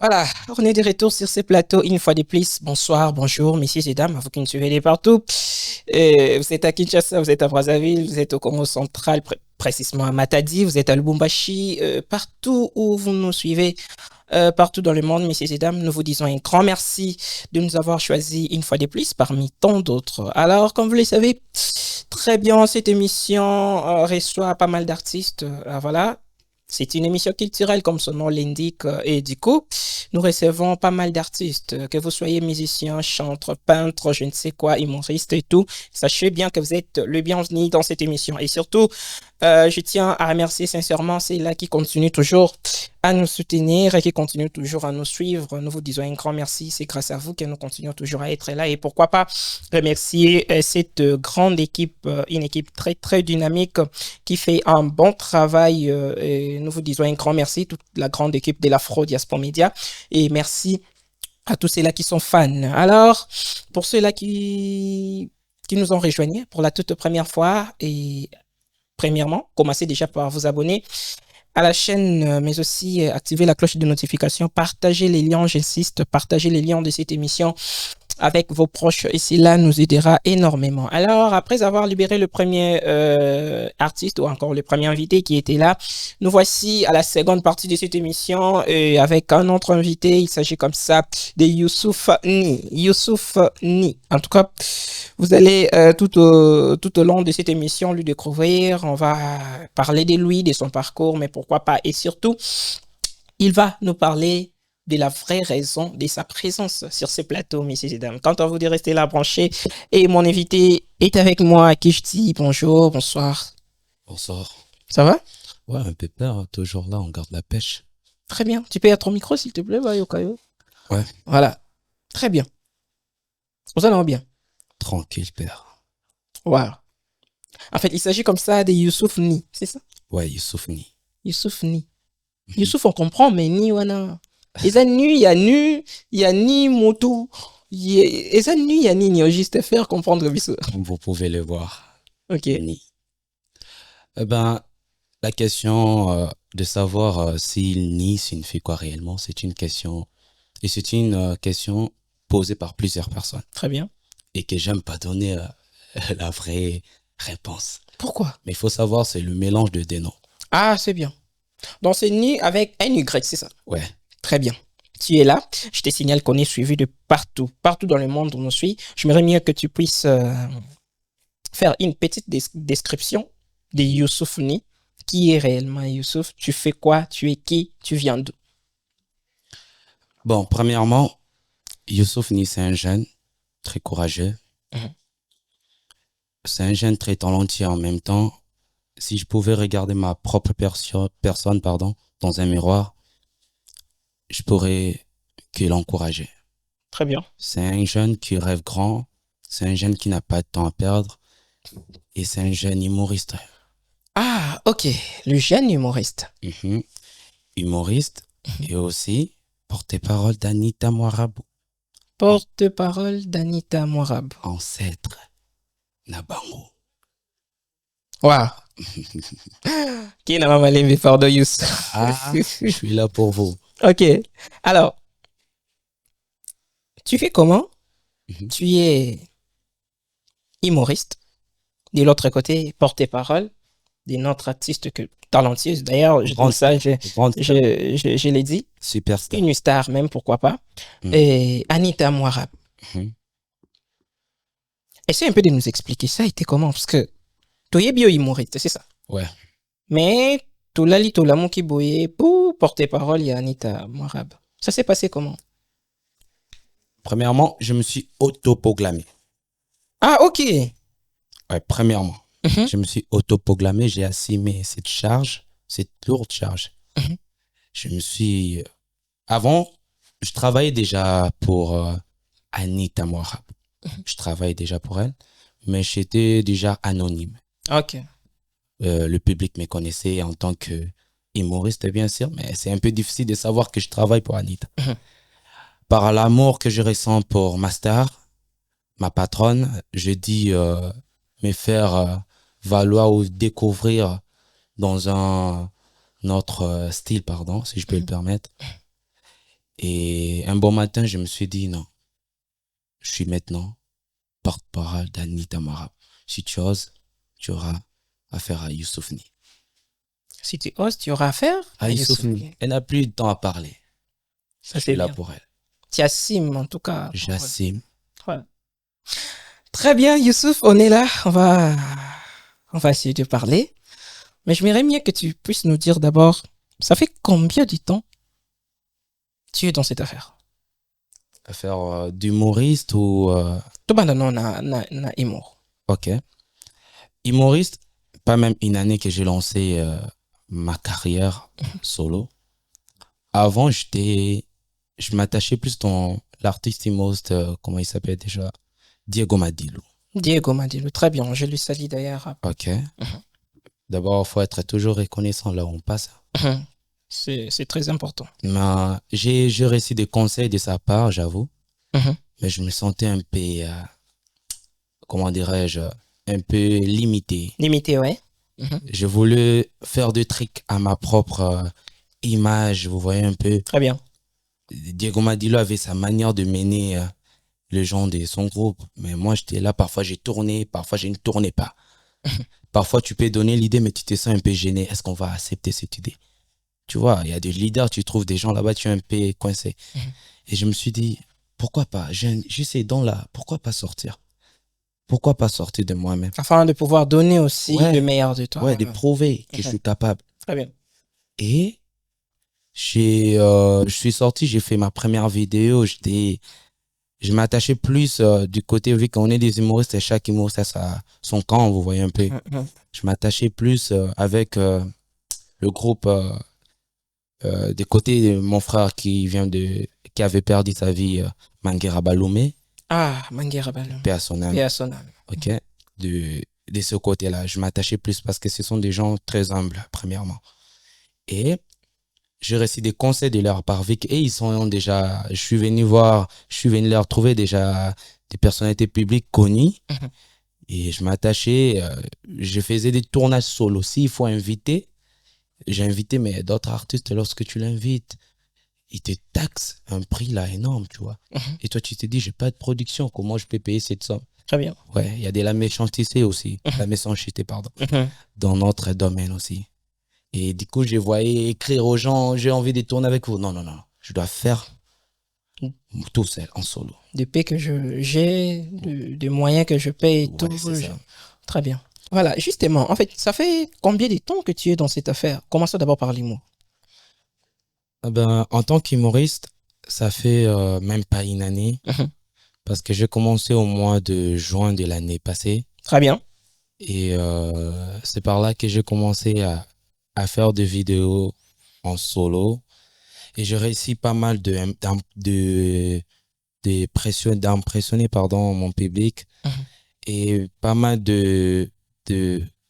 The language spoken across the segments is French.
Voilà, on est de retour sur ce plateau une fois de plus. Bonsoir, bonjour, messieurs et dames, à vous qui nous suivez de partout. Vous êtes à Kinshasa, vous êtes à Brazzaville, vous êtes au Congo central, précisément à Matadi, vous êtes à Lubumbashi, partout où vous nous suivez, partout dans le monde, messieurs et dames, nous vous disons un grand merci de nous avoir choisis une fois de plus parmi tant d'autres. Alors, comme vous le savez, très bien, cette émission reçoit pas mal d'artistes. Voilà, c'est une émission culturelle, comme son nom l'indique, et du coup, nous recevons pas mal d'artistes, que vous soyez musicien, chanteur, peintre, je ne sais quoi, humoriste et tout. Sachez bien que vous êtes le bienvenu dans cette émission. Et surtout, je tiens à remercier sincèrement ceux-là qui continuent toujours à nous soutenir et qui continuent toujours à nous suivre. Nous vous disons un grand merci. C'est grâce à vous que nous continuons toujours à être là. Et pourquoi pas remercier cette grande équipe, une équipe très, très dynamique qui fait un bon travail. Et nous vous disons un grand merci, toute la grande équipe de l'Afro Diaspora Media. Et merci à tous ceux-là qui sont fans. Alors, pour ceux-là qui nous ont rejoints pour la toute première fois, et premièrement, commencez déjà par vous abonner à la chaîne, mais aussi activer la cloche de notification, partager les liens, j'insiste, partager les liens de cette émission avec vos proches et cela nous aidera énormément. Alors, après avoir libéré le premier artiste ou encore le premier invité qui était là, nous voici à la seconde partie de cette émission avec un autre invité. Il s'agit comme ça de Youssouf Ni. Youssouf Ni. En tout cas, vous allez tout au long de cette émission lui découvrir. On va parler de lui, de son parcours, mais pourquoi pas. Et surtout, il va nous parler de la vraie raison de sa présence sur ce plateau, messieurs et dames. Quant à vous de rester là branché, et mon invité est avec moi, à qui je dis bonjour, bonsoir. Bonsoir. Ça va? Ouais, un peu peur, toujours là, on garde la pêche. Très bien. Tu peux être ton micro, s'il te plaît, Yokayo? Ouais. Voilà. Très bien. Vous allez bien? Tranquille, père. Wow. En fait, il s'agit comme ça de Youssouf Ni, c'est ça? Ouais, Youssouf Ni. Youssouf Ni. Youssouf, on comprend, mais Ni, wana. Et ça, nu, il y a ni moto. Et ça, nu, il y a ni, juste faire comprendre, Bissou. Comme vous pouvez le voir. Ok. Ni. Eh ben, la question de savoir si Ni signifie quoi réellement, c'est une question. Et c'est une question posée par plusieurs personnes. Très bien. Et que j'aime pas donner la vraie réponse. Pourquoi? Mais il faut savoir, c'est le mélange de des noms. Ah, c'est bien. Donc, c'est ni avec un Y, c'est ça? Ouais. Très bien. Tu es là. Je te signale qu'on est suivi de partout. Partout dans le monde où on nous suit. J'aimerais mieux que tu puisses faire une petite description de Youssouf Ni. Qui est réellement Youssouf? Tu fais quoi? Tu es qui? Tu viens d'où? Bon, premièrement, Youssouf Ni, c'est un jeune très courageux. C'est un jeune très talentueux en même temps. Si je pouvais regarder ma propre personne dans un miroir, je pourrais que l'encourager. Très bien. C'est un jeune qui rêve grand, c'est un jeune qui n'a pas de temps à perdre et c'est un jeune humoriste. Ah, ok. Le jeune humoriste. Humoriste et aussi porte-parole d'Anita Moirabou. Porte-parole d'Anita Moirabou. Ancêtre Nabango. Wow. Qui n'a pas mal pardon, Youss. Ah, je suis là pour vous. Ok. Alors, tu fais comment? Tu es humoriste. De l'autre côté, porte-parole d'une autre artiste talentueuse. D'ailleurs, je l'ai dit. Superstar. Une star même, pourquoi pas. Et Anita Moirabou. Essaye un peu de nous expliquer ça était comment? Parce que tu es bio-humoriste, c'est ça? Ouais. Mais tu l'as dit, tu l'as qui boye pour porte-parole, il y a Anita Moirabou. Ça s'est passé comment? Premièrement, je me suis autoproclamé. Ah, ok. Ouais, premièrement, je me suis autoproclamé, j'ai assumé cette charge, cette lourde charge. Je me suis... Avant, je travaillais déjà pour Anita Moirabou. Je travaillais déjà pour elle, mais j'étais déjà anonyme. Ok. Le public me connaissait en tant que humoriste, bien sûr, mais c'est un peu difficile de savoir que je travaille pour Anita. Par l'amour que je ressens pour ma star, ma patronne, je dis me faire valoir ou découvrir dans un autre style, pardon, si je peux le permettre. Et un bon matin, je me suis dit, non, je suis maintenant porte-parole d'Anita Mara. Si tu oses, tu auras affaire à Youssoufni. Si tu oses, tu auras affaire À Youssoufni. Elle n'a plus de temps à parler. Ça, je suis là pour elle. Tu assumes, en tout cas. J'assume. Ouais. Très bien, Youssouf, on est là. On va essayer de parler. Mais j'aimerais bien que tu puisses nous dire d'abord, ça fait combien de temps tu es dans cette affaire? Affaire d'humoriste ou... Tout le monde a humour. Ok. Humoriste, pas même une année que j'ai lancé ma carrière solo. Avant, je m'attachais plus dans l'artiste humoriste, comment il s'appelle déjà? Diego Madilou. Diego Madilou, très bien. Je lui salue d'ailleurs. Ok. D'abord, il faut être toujours reconnaissant là où on passe. C'est très important. Mais j'ai reçu des conseils de sa part, j'avoue. Mais je me sentais un peu, comment dirais-je, un peu limité. Limité, ouais. Je voulais faire des trucs à ma propre image, vous voyez un peu. Très bien. Diego Madilou avait sa manière de mener les gens de son groupe. Mais moi, j'étais là, parfois j'ai tourné, parfois je ne tournais pas. Parfois, tu peux donner l'idée, mais tu te sens un peu gêné. Est-ce qu'on va accepter cette idée? Tu vois, il y a des leaders, tu trouves des gens là-bas, tu es un peu coincé. Et je me suis dit, pourquoi pas? J'ai ces dons-là, pourquoi pas sortir? Pourquoi pas sortir de moi-même? Afin de pouvoir donner aussi le meilleur de toi. Ouais, de prouver que je suis capable. Très bien. Et je suis sorti, j'ai fait ma première vidéo, je m'attachais plus du côté, vu qu'on est des humoristes, et chaque humoriste a son camp, vous voyez un peu. Je m'attachais plus avec le groupe des côtés de mon frère qui avait perdu sa vie, Manguera Baloumé. Ah, Manguera Baloumé. Paix à son âme. Paix à son âme. Ok. De ce côté-là, je m'attachais plus parce que ce sont des gens très humbles, premièrement. Et j'ai reçu des conseils de leur part, vu et ils sont déjà, je suis venu leur trouver déjà des personnalités publiques connues. Et je m'attachais, je faisais des tournages solo. S'il faut inviter, j'ai invité mais d'autres artistes, lorsque tu l'invites, ils te taxent un prix là énorme, tu vois. Et toi, tu te dis, j'ai pas de production, comment je peux payer cette somme? Très bien. Ouais, il y a de la méchanceté aussi, la méchanceté, pardon, dans notre domaine aussi. Et du coup, je voyais écrire aux gens, j'ai envie de tourner avec vous. Non, je dois faire tout seul, en solo. De paix que j'ai, de moyens que je paye, Ouais, tout. ça. Très bien. Voilà, justement, en fait, ça fait combien de temps que tu es dans cette affaire? Commençons d'abord par l'humour. En tant qu'humoriste, ça fait même pas une année, parce que j'ai commencé au mois de juin de l'année passée. Très bien. Et c'est par là que j'ai commencé à faire des vidéos en solo. Et j'ai réussi pas mal d'impressionner mon public. Et pas mal de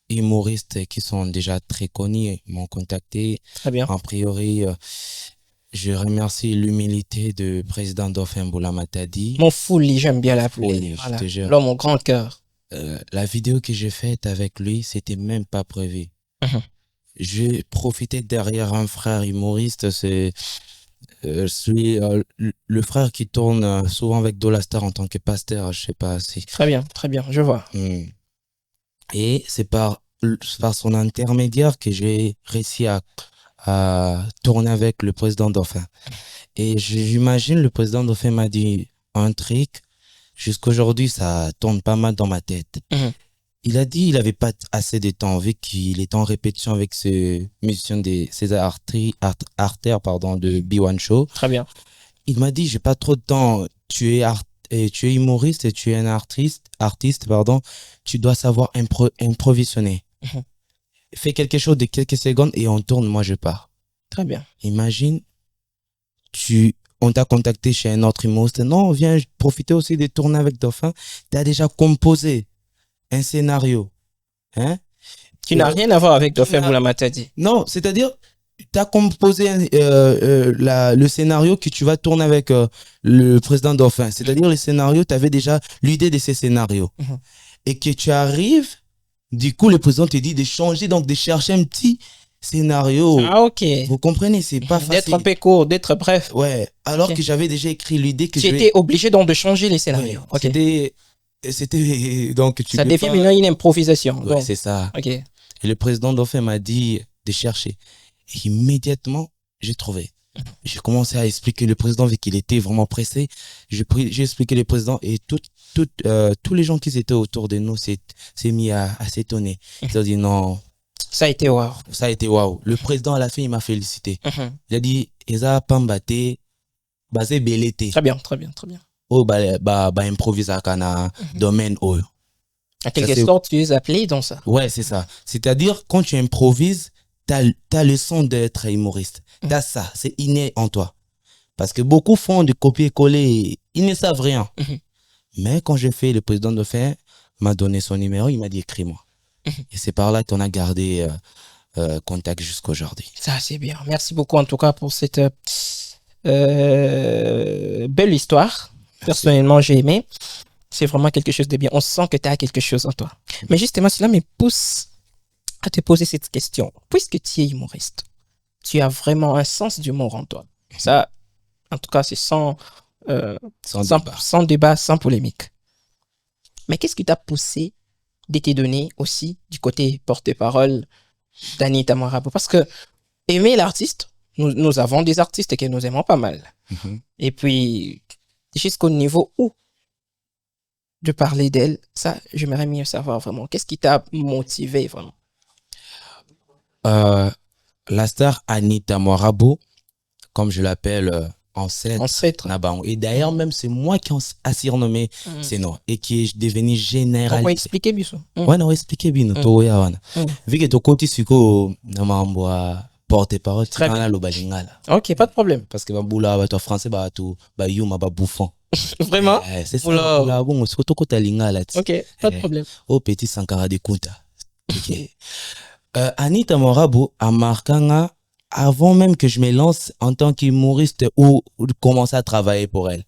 humoristes qui sont déjà très connus m'ont contacté. Très bien. A priori, je remercie l'humilité du président Dauphin Boula Matadi. Mon fouli, j'aime bien l'appeler. Voilà. Je te jure. L'homme au grand cœur. La vidéo que j'ai faite avec lui, c'était même pas prévu. J'ai profité derrière un frère humoriste, c'est le frère qui tourne souvent avec Dolastar en tant que pasteur, je sais pas si. Très bien, je vois. Et c'est par son intermédiaire que j'ai réussi à tourner avec le président Dauphin. Et j'imagine le président Dauphin m'a dit un truc. Jusqu'aujourd'hui, ça tourne pas mal dans ma tête. Il a dit qu'il n'avait pas assez de temps, vu qu'il est en répétition avec ce musicien de César Artère, de B1 Show. Très bien. Il m'a dit, j'ai pas trop de temps. Tu es humoriste et tu es un artiste, tu dois savoir improvisionner. Fais quelque chose de quelques secondes et on tourne, moi je pars. Très bien. Imagine, on t'a contacté chez un autre humoriste. Non, viens profiter aussi de tourner avec Dauphin. Tu as déjà composé un scénario. Qui n'a rien à voir avec Dauphin Boula Matadi. Non, c'est-à-dire, tu as composé le scénario que tu vas tourner avec le président Dauphin. C'est-à-dire, le scénario, tu avais déjà l'idée de ces scénarios. Et que tu arrives, du coup, le président te dit de changer, donc de chercher un petit scénario. Ah, ok. Vous comprenez, c'est pas facile. D'être un peu court, d'être bref. Ouais, alors que j'avais déjà écrit l'idée que tu étais obligé donc de changer les scénarios. Ouais, ok. C'était donc ça devient maintenant une improvisation. Ouais, c'est ça. Ok. Et le président Dauphin m'a dit de chercher. Et immédiatement, j'ai trouvé. J'ai commencé à expliquer le président vu qu'il était vraiment pressé. J'ai expliqué le président et tous les gens qui étaient autour de nous s'est mis à s'étonner. Ils ont dit non. Ça a été waouh. Ça a été waouh. Le président à la fin il m'a félicité. Il a dit Eza Pambate basé belete. Très bien, très bien, très bien. Oh bah improviser kana domaine oh. En quelque sorte, tu es appelé dans ça. Ouais, c'est ça. C'est-à-dire quand tu improvises, t'as le son d'être humoriste. T'as ça, c'est inné en toi. Parce que beaucoup font du copier-coller, ils ne savent rien. Mais quand j'ai fait, le président Dauphin m'a donné son numéro, il m'a dit écris-moi. Et c'est par là qu'on a gardé contact jusqu'aujourd'hui. Ça, c'est bien. Merci beaucoup en tout cas pour cette belle histoire. Personnellement, j'ai aimé. C'est vraiment quelque chose de bien. On sent que tu as quelque chose en toi. Mais justement, cela me pousse à te poser cette question. Puisque tu es humoriste, tu as vraiment un sens d'humour en toi. Ça, en tout cas, c'est sans débat, sans polémique. Mais qu'est-ce qui t'a poussé de te donner aussi du côté porte-parole d'Anita Marabout? Parce que aimer l'artiste, nous avons des artistes que nous aimons pas mal. Et puis, jusqu'au niveau où de parler d'elle, ça, j'aimerais mieux savoir vraiment. Qu'est-ce qui t'a motivé vraiment? La star Anita Marabout, comme je l'appelle, ancêtre. Et d'ailleurs, même c'est moi qui a surnommé ces noms et qui est devenu général. On va expliquer bien ça. Ouais, on va expliquer bien. Vu que tu côté suko na porte-parole, tu as le balingala. Ok, pas de problème. Parce que baboula, toi français, bah tout, bah yuma, bah bouffon. Vraiment? C'est ça. Là, bon, c'est tout côté lingala. Ok, pas de problème. Oh petit Sankara de Kunta. Ok. Anita Marabout a marqué avant même que je me lance en tant qu'humoriste ou commencer à travailler pour elle.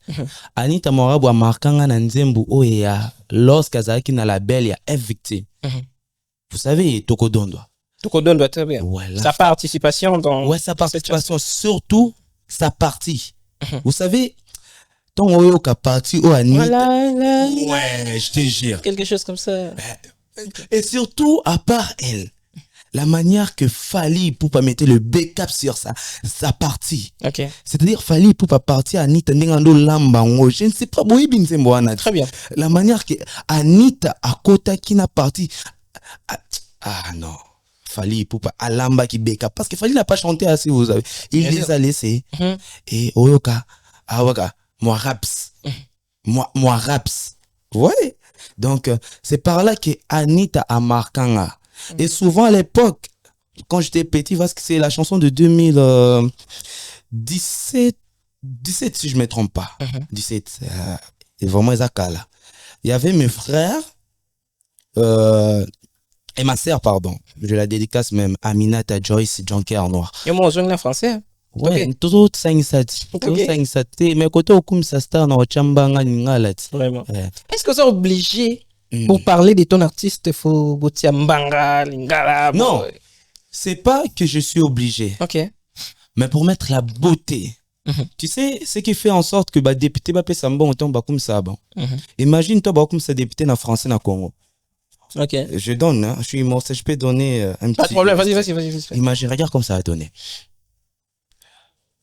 Anita Marabout a marqué Nzembu Oya lorsqu'Azaki na la belle ya F victime. Vous savez, Tokodondo. Tokodondo, très bien. Voilà. Sa participation dans. Ouais, sa participation, surtout sa partie. Vous savez, ton Oyo ka partie au Anita. Voilà. Ouais, je te jure. Quelque chose comme ça. Et surtout, à part elle, la manière que Fally Ipupa mettait le backup sur sa partie. Ok. C'est-à-dire Fally Ipupa partie Anita Ndengando Lambango. Je ne sais pas, très bien. La manière que Anita à Kota qui n'a parti. Ah non. Fally Ipupa à Lamba qui backup. Parce que Fally n'a pas chanté assez, vous savez. Il les a laissés. Et Oyoka, Awaka, moi raps. Moi raps. Ouais. Donc, c'est par là que Anita a marqué. Et souvent à l'époque, quand j'étais petit, parce que c'est la chanson de 2017 si je ne me trompe pas. 17, c'est vraiment Zakala. Il y avait mes frères et ma sœur, pardon. Je la dédicace même, Aminata Joyce, Jonker Noir. Et moi, je suis français. Ouais, tout 5-7. Mais côté au comme ça, star dans Chambanga, vraiment. Est-ce que c'est obligé pour parler de ton artiste, faut Botiambanga, Lingala? Non, c'est pas que je suis obligé. Ok. Mais pour mettre la beauté. Tu sais, ce qui fait en sorte que bah député bah ça bon autant bah comme ça bon. Imagine toi bah comme ça député na français na Congo. Ok. Je donne, hein, je suis humoriste, je peux donner un petit. Pas de problème, vas-y. Imagine, regarde comme ça va donner.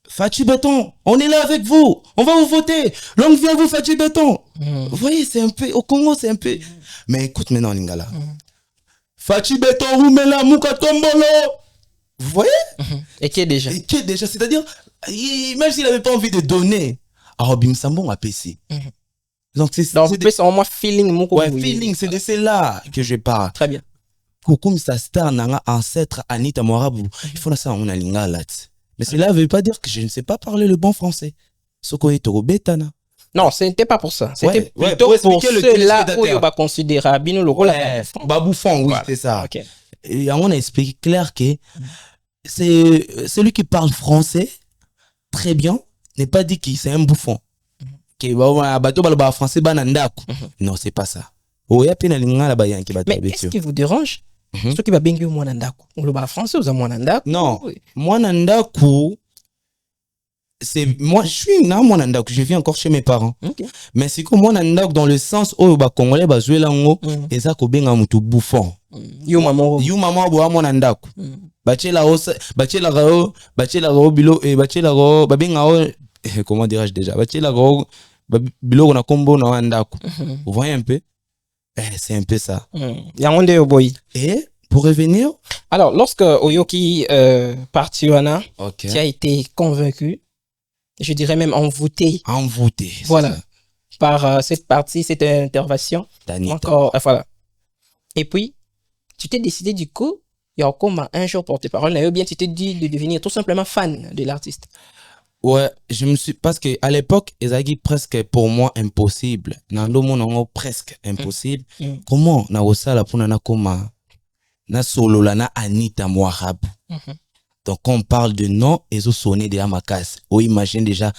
Fachi Béton, on est là avec vous, on va vous voter. Longue vie à vous, Fachi Béton. Vous voyez, c'est un peu, au Congo, c'est un peu. Mais écoute maintenant, Lingala. Fachi Béton, Roumela, Mouka Tombolo. Vous voyez? Et qui est déjà? C'est-à-dire, même s'il n'avait pas envie de donner, Robin Sambon a PC. Donc, c'est moins feeling. Ouais, feeling, c'est de cela que je parle. Très bien. Comme ça, star, nanga, ancêtre, Anita Marabout. Il faut ça, on a Lingala. Mais cela ne veut pas dire que je ne sais pas parler le bon français. Non, ce n'était pas pour ça. C'était plutôt pour ceux-là où il va considérer Abino le rôle. Babouffon, oui, voilà. C'est ça. Okay. Et on a expliqué clair que c'est celui qui parle français très bien n'est pas dit qu'il c'est un bouffon. Non, c'est pas ça. Mais est-ce qu'il vous dérange Ce qui va bengi mwana ndako. On le français ou mwana ndako? Non, mwana ndako, c'est moi, je suis na mwana ndako, je vis encore chez mes parents. Mais c'est comme mwana ndako dans le sens où ba congolais ba jouer lango et ça ko benga mutu bouffon. Yo maman bo mwana ndako. Bachela bilo et bachela ba benga comment dirais-je déjà? Bachela bilo na kombo na ndako. Vous voyez un peu? C'est un peu ça. Yangonde yo boy. Et pour revenir, alors lorsque Oyoki Partiwana, tu as été convaincu, je dirais même envoûté. Voilà. Par cette partie, cette intervention. Encore, voilà. Et puis, tu t'es décidé du coup, il y a comme un jour porte-parole, ou bien tu t'es dit de devenir tout simplement fan de l'artiste. Ouais, parce que à l'époque, ezaki presque pour moi impossible. Nando mon presque impossible. Comment na osala pour na koma na solo la na Anita Mwarabu. Donc on parle de nom et zo sonner de Amakas. On imagine déjà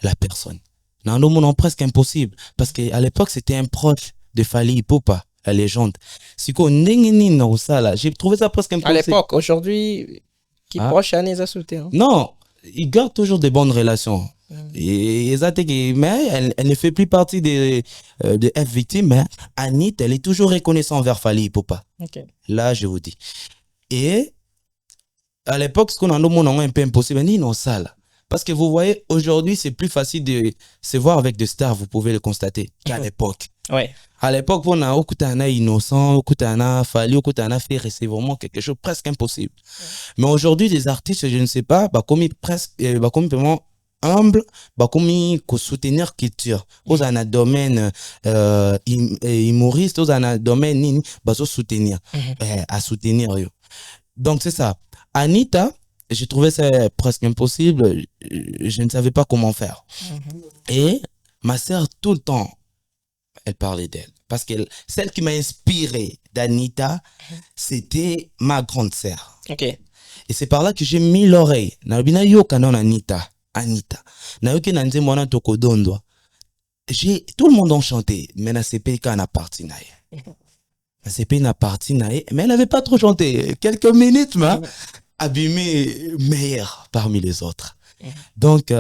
la personne. Nando mon presque impossible parce que à l'époque c'était un proche de Fally Ipupa, la légende. Si ko ndengeni na osala, j'ai trouvé ça presque impossible. À l'époque, aujourd'hui qui proche à les assulter. Non. Ils gardent toujours des bonnes relations. Mais elle ne fait plus partie de F victime. Mais Anita, elle est toujours reconnaissante envers Fally Ipupa. Là, je vous dis. Et à l'époque, ce qu'on a un peu impossible, non, ça là. Parce que vous voyez, aujourd'hui, c'est plus facile de se voir avec des stars, vous pouvez le constater, qu'à l'époque. Ouais. À l'époque, on a Okutana innocent, Okutana Fally, Okutana fait, c'est vraiment quelque chose presque impossible. Mais aujourd'hui, des artistes, je ne sais pas, comme vraiment humble, comme ils soutenir culture. Aux un domaine humoriste, aux un domaine nini, soutenir, à soutenir. Donc c'est ça. Anita, j'ai trouvé ça presque impossible. Je ne savais pas comment faire. Et ma sœur, tout le temps, elle parlait d'elle. Parce que celle qui m'a inspiré d'Anita, c'était ma grande sœur. Et c'est par là que j'ai mis l'oreille. Nabina yo kanon Anita. Nayoki nanze mwana tokodondo. Tout le monde en chanté, mais na CP kana parti nae. Na CP na parti nae, mais elle n'avait pas trop chanté. Quelques minutes, mais abîmé meilleur parmi les autres. Donc,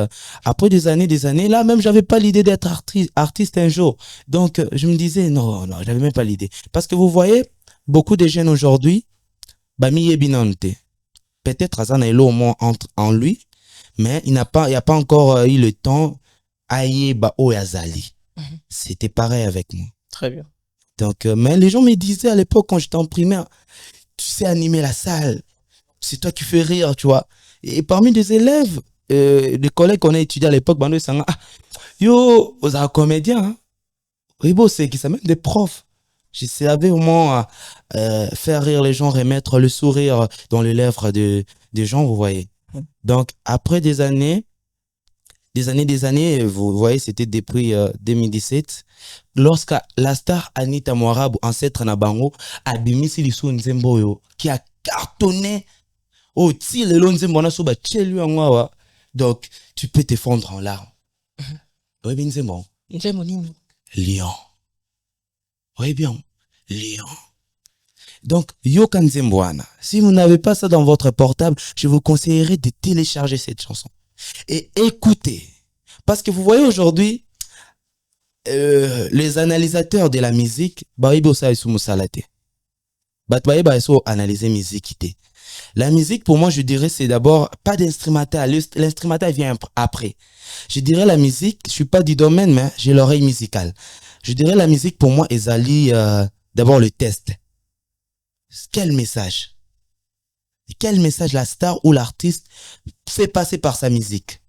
après des années, là, même, j'avais pas l'idée d'être artiste un jour. Donc, je me disais, non, j'avais même pas l'idée. Parce que vous voyez, beaucoup de jeunes aujourd'hui, peut-être Azan est là au moins en lui, mais il n'y a pas encore eu le temps à y Yazali. C'était pareil avec moi. Très bien. Donc, mais les gens me disaient à l'époque, quand j'étais en primaire, tu sais animer la salle, c'est toi qui fais rire, tu vois. Et parmi des élèves, des collègues qu'on a étudiés à l'époque, yo, vous êtes un comédien, hein? Oui, bon, c'est qui ça même des profs. Je savais au moins faire rire les gens, remettre le sourire dans les lèvres des gens, vous voyez. Donc, après des années, vous voyez, c'était depuis 2017, lorsque la star Anita Mwarabu, ancêtre Nabango, a démissionné Lissou Nzemboyo, qui a cartonné au til le Nzembo Soba Tchelu Angwawa. Donc, tu peux te fondre en larmes. Oui, bien, c'est bon. Lion. Oui, bien. Lion. Donc, Yokan Zembwana, si vous n'avez pas ça dans votre portable, je vous conseillerais de télécharger cette chanson. Et écoutez. Parce que vous voyez aujourd'hui, les analysateurs de la musique, analyser musique. La musique, pour moi, je dirais, c'est d'abord pas d'instrumental. L'instrumental vient après. Je dirais la musique, je suis pas du domaine, mais j'ai l'oreille musicale. Je dirais la musique, pour moi, Ezali, d'abord le test. Quel message? Quel message la star ou l'artiste fait passer par sa musique?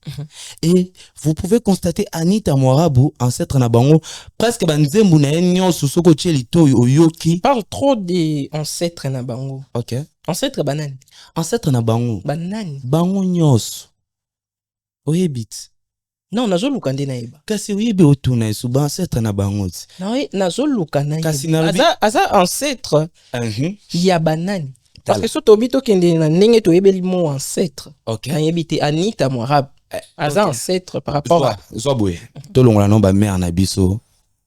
Et vous pouvez constater Anita Mwarabu, ancêtre Nabango, presque banzembu na enyo susoko chelito yoyoki. Parle trop des ancêtres Nabango. Ok. Ancêtre banane. Ancêtre Nabango. Banane. Bango nyos. Oyebit. Non, nazo lukande na eba. Kasi oyebi otuna esuba ancêtre Nabango. Non, nazo lukanda. Kasi na aza ancêtre. Ya banane. Parce que so tobito kende na ndenge toyebeli mo ancêtre. Ok. Na yebite Anita Mwarabu. Aza ancêtre par rapport à Zobwe. Tolongola no ba mère na biso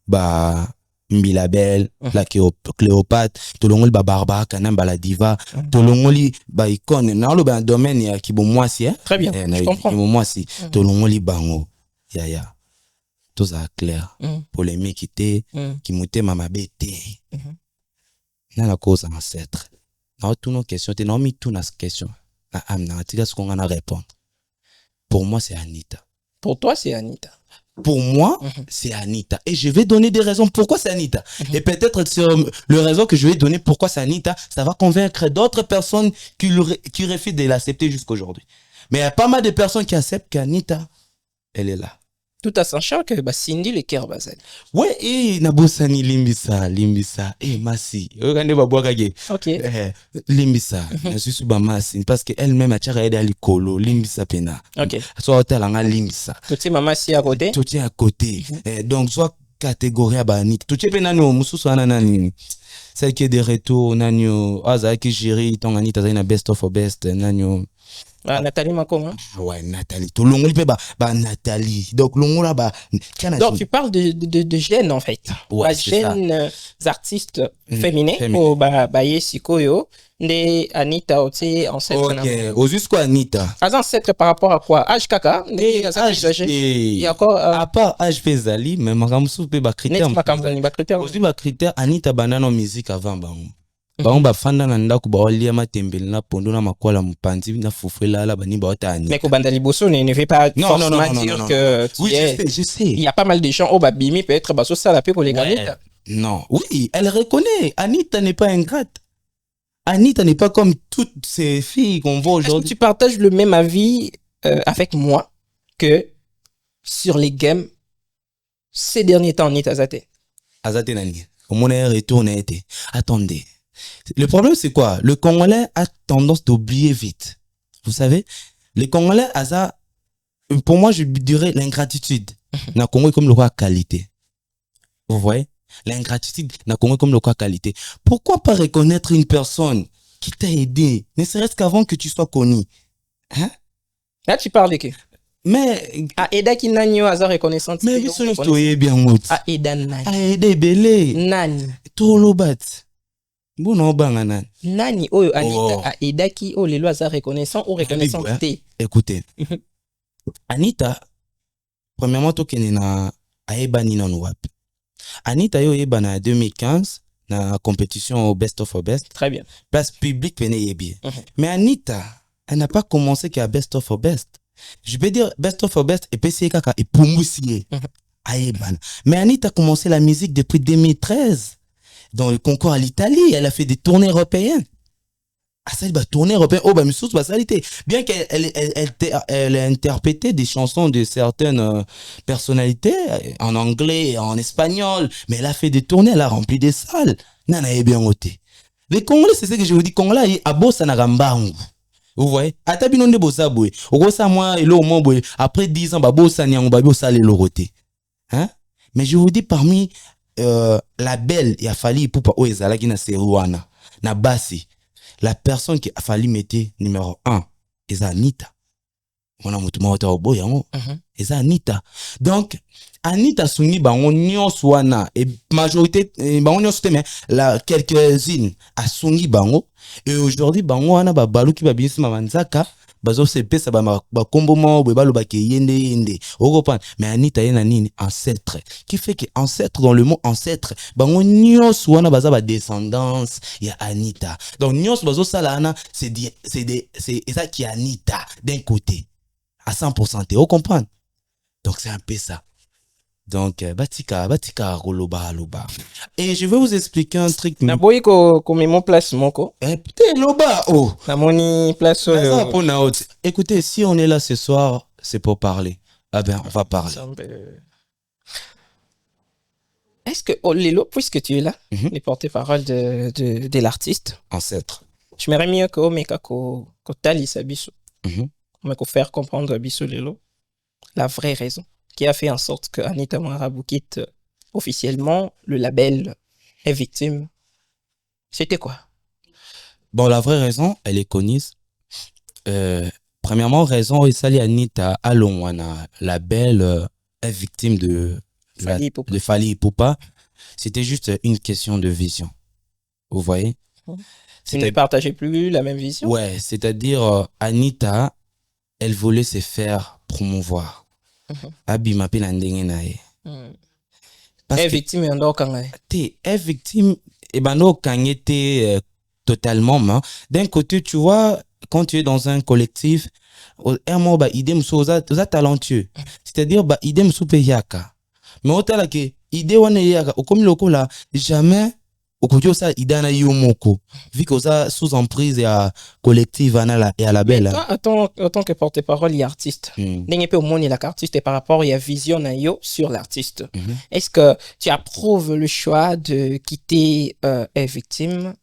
ba Mbilabel, la Cléopâtre, tolongoli ba Barbara Kanam ba la diva, tolongoli ba icône na lo ba domaine ya kibomwasi Très bien, je comprends. Kibomwasi, tolongoli bango. Ya. Tout ça clair. Polémique était qui moutait mama bête. Na la cause ancêtre. Na toutes nos questions, t'es non mis tout nas question. Na amna tika ce qu'on a répondre. Pour moi c'est Anita. Pour toi c'est Anita. Pour moi, c'est Anita. Et je vais donner des raisons pourquoi c'est Anita. Et peut-être sur le raison que je vais donner pourquoi c'est Anita, ça va convaincre d'autres personnes qui refusent de l'accepter jusqu'aujourd'hui. Mais il y a pas mal de personnes qui acceptent qu'Anita, elle est là. Tout à sachant que Cindy le cœur basal. Ouais, et Nabosani limbisa. Masi. Regardez babouakage. OK. Limbisa. Je suis sous Masi parce que elle-même a tiré à l'icolo, limbisa pena. OK. Soit hôtel en limbisa. Tout est maman si à côté. Tout est à côté. Donc soit catégorie à Anita. Tout est penano mususu ananani. Celle qui est de retour nanyo aza qui gère ton Anita za na best of best nanyo. Ah, Nathalie Makoma. Ouais, Nathalie. Tout le monde ba Nathalie. Donc, l'on ba. Donc, tu parles de jeunes, en fait. Ouais, jeunes artistes féminins. Ou Sikoyo. De Anita, aussi, ancêtre. Ok. Au jusqu'à Anita. Ancêtre par rapport à quoi? Âge kaka? Il y a encore. À part âge Pézali, mais Makamsou peut ba critère. Aussi, ba critère, Anita banana musique avant, bango bafanda na ndako baolia matembele na pondo na makwala mpanzi na fufela la bani baotani. Mais Kobanda Liboso ne fait pas forcément dire que oui, je sais. Il y a pas mal de gens au babimi peut-être baso ça la paix pour les gars. Non, oui, elle reconnaît. Anita n'est pas ingrate. Anita n'est pas comme toutes ces filles qu'on voit aujourd'hui. Tu partages le même avis avec moi que sur les games ces derniers temps Anita Azate. Azate nani. Au moins elle retourne été. Attendez. Le problème, c'est quoi? Le Congolais a tendance d'oublier vite. Vous savez, les Congolais, pour moi, je dirais l'ingratitude. N'a Congo comme le quoi qualité. Vous voyez? L'ingratitude n'a Congo comme le quoi qualité. Pourquoi pas reconnaître une personne qui t'a aidé, ne serait-ce qu'avant que tu sois connu? Hein? Là, tu parles de qui? Mais Aida qui n'a pas reconnaissance. Mais vous savez bien où? Aida Nani. Aida Belé. Nani. Tolobat. Bono banga nani. Nani oyo Anita Aida qui o les lois à reconnaissant ou reconnaissant T. Écoutez. Anita premièrement to kenena aeba ni non wap. Anita yo eba na 2015 na compétition au best of best. Très bien. Place publique venait yebi. Mais Anita, elle n'a pas commencé qu'à best of best. Je peux dire best of best et PCK kaka et Pumusie. Aeban. Mais Anita a commencé la musique depuis 2013. Dans le concours à l'Italie, elle a fait des tournées européennes. Ah, ça, tournée européenne. Oh, bah, mais bien qu'elle a interprété des chansons de certaines personnalités en anglais et en espagnol, mais elle a fait des tournées, elle a rempli des salles. Nana est bien ôté. Les Congolais, c'est ce que je vous dis, Congolais, à Bossa Nagambangu. Vous voyez? Atabinonde Bossa Boué. Ogosa moi, et l'eau, après 10 ans, Bossa Nyang, Bossa les loroté. Hein? Mais je vous dis, parmi la belle et a fallu pour pas oezala qui na seruana na basi la personne qui a fallu mettre numéro 1 est Anita. On a mutuma ota obo yango est Anita. Donc Anita sungi bango nyonso wana et majorité bango nyonso mais la quelques-unes a sungi bango et aujourd'hui bango wana ba baluki ba bisi mamanzaka bazo se pesa ba kombo mo balo ba ke yende mais Anita yena nini ancêtre qui fait que ancêtre dans le mot ancêtre bango nyos wana baza ba descendance ya Anita. Donc nyos bazo salana c'est ça qui est Anita d'un côté à 100%, vous comprenez? Donc c'est un peu ça. Donc batika roloba loba. Et je vais vous expliquer un truc. Na boy ko mon place moko. Putain loba oh. Na moni place. Écoutez, si on est là ce soir, c'est pour parler. Ah ben on va parler. Est-ce que Lelo, puisque tu es là, les porte-parole de l'artiste, ancêtre. Tu m'aurais mieux que Omeka ko tali sabiso. Mais qu'on faire comprendre Bisso Lelo la vraie raison qui a fait en sorte que Anita Marabout quitte officiellement le label est victime. C'était quoi? Bon, la vraie raison, elle est connue. Premièrement, raison, il s'allie Anita Alonwana, label est victime de Fali Ipupa. C'était juste une question de vision. Vous voyez? Tu ne partageais plus la même vision? Ouais, c'est-à-dire Anita, elle voulait se faire promouvoir. Abi m'appelle Andenge nae. Parce que victime est victime et ben non quand était totalement mais d'un côté tu vois quand tu es dans un collectif un mot bah idée msoza talentueux c'est-à-dire bah idée msoupe yaka mais autant là que idée wana yaka comme loko là jamais au côté ça idana yomoko vu que ça sous emprise et à collective et à la belle. Toi en tant que porte-parole et artiste n'ayez pas au monde la artiste par rapport à vision yo sur l'artiste. Est-ce que tu approuves le choix de quitter victime?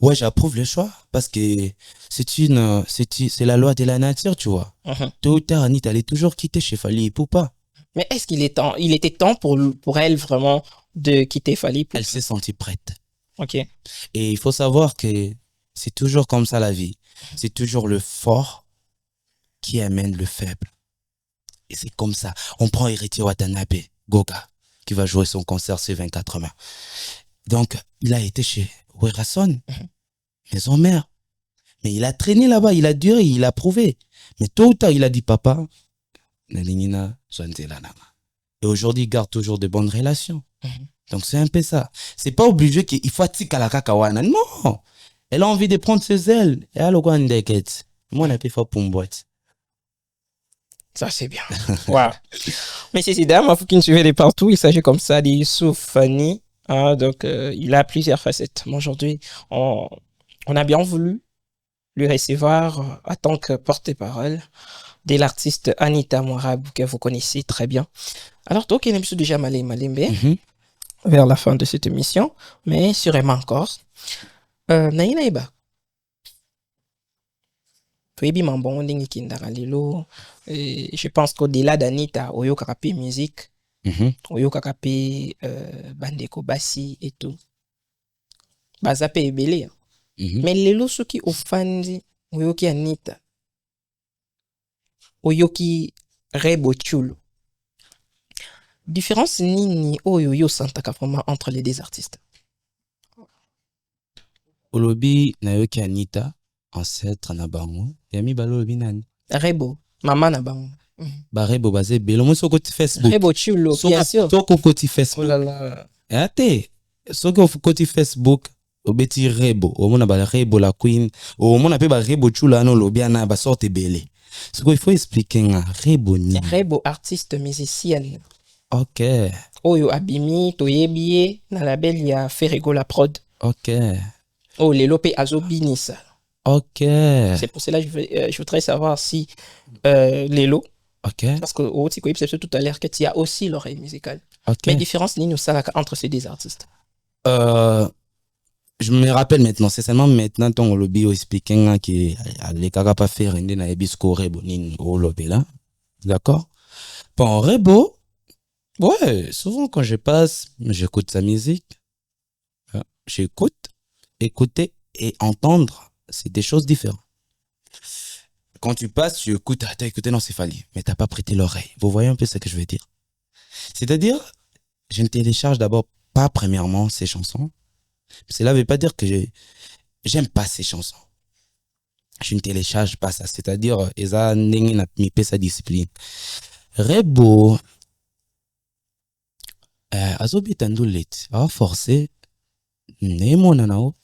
Ouais, j'approuve le choix parce que c'est la loi de la nature, tu vois. Tôt ou tard, Anita allait toujours quitter chez Fally Ipupa. Mais est-ce qu'il était temps pour elle vraiment de quitter Fally Ipupa? Elle s'est sentie prête. Ok. Et il faut savoir que c'est toujours comme ça la vie. C'est toujours le fort qui amène le faible. Et c'est comme ça. On prend Héritier Watanabe, Goga, qui va jouer son concert ce 24 mai. Donc, il a été chez Werason, maison mère. Mais il a traîné là-bas, il a duré, il a prouvé. Mais tôt ou tard, il a dit, papa, et aujourd'hui, il garde toujours de bonnes relations. Donc, c'est un peu ça. C'est pas obligé qu'il faut attirer la kakawana. Non! Elle a envie de prendre ses ailes. Et elle a un déquette. Moi, on a fait pour une boîte. Ça, c'est bien. Wow. Mais c'est Sidam, il faut qu'il suive de partout. Il s'agit comme ça d'Youssouf Fanny. Donc, il a plusieurs facettes. Mais aujourd'hui, on a bien voulu lui recevoir en tant que porte-parole de l'artiste Anita Mouarabou, que vous connaissez très bien. Alors, toi, qui est déjà Malembe, vers la fin de cette émission, mais sûrement encore. Naïnaïba. Je pense qu'au-delà d'Anita, Oyo Kakapi musique, Oyo Kakapi Bandeko Bassi et tout. Bazape est belé. Mais les lots qui offendent Oyo ki Anita, Oyo ki Rebo Chulo. Différence nini Oyo yo santaka vraiment entre les deux artistes. Olobi Nayoki Anita, ancêtre na bango, yami balobi nani? Rebo, maman na bango. Ba Rebo basé belo mo soko ti Facebook. Rebo chulo, bien sûr. Soko koti Facebook. Oh là là. Ate, soko koti Facebook, obeti Rebo, omona ba Rebo la queen, omona pe ba Rebo chulo ano lobi ana ba sorte belé. Soko il faut expliquer nga Rebo ni. Rebo artiste musicienne. OK. Oyo abimi toyebiye na label ya Ferrego la prod. OK. Oh, les lopé azobinisa. OK. C'est pour cela que je voudrais savoir si Lelo. OK. Parce que au Tiko c'est tout à l'heure que tu as aussi l'oreille musicale. OK. Mais différence ni nous ça entre ces deux artistes. Je me rappelle maintenant, c'est seulement maintenant ton lobby expliquant que les cagas pas faire une na ebisco Rebo ni au lobby là. D'accord? Bon, Rebo, ouais, souvent quand je passe, j'écoute sa musique. J'écoute, écouter et entendre, c'est des choses différentes. Quand tu passes, tu écoutes, t'as écouté, non, c'est Fally, mais t'as pas prêté l'oreille. Vous voyez un peu ce que je veux dire? C'est-à-dire, je ne télécharge d'abord pas premièrement ces chansons. Cela ne veut pas dire que j'aime pas ces chansons. Je ne télécharge pas ça. C'est-à-dire, eza ndenge na mipe sa discipline. Rebo, azobita ndolet, a forcé, nemona nao.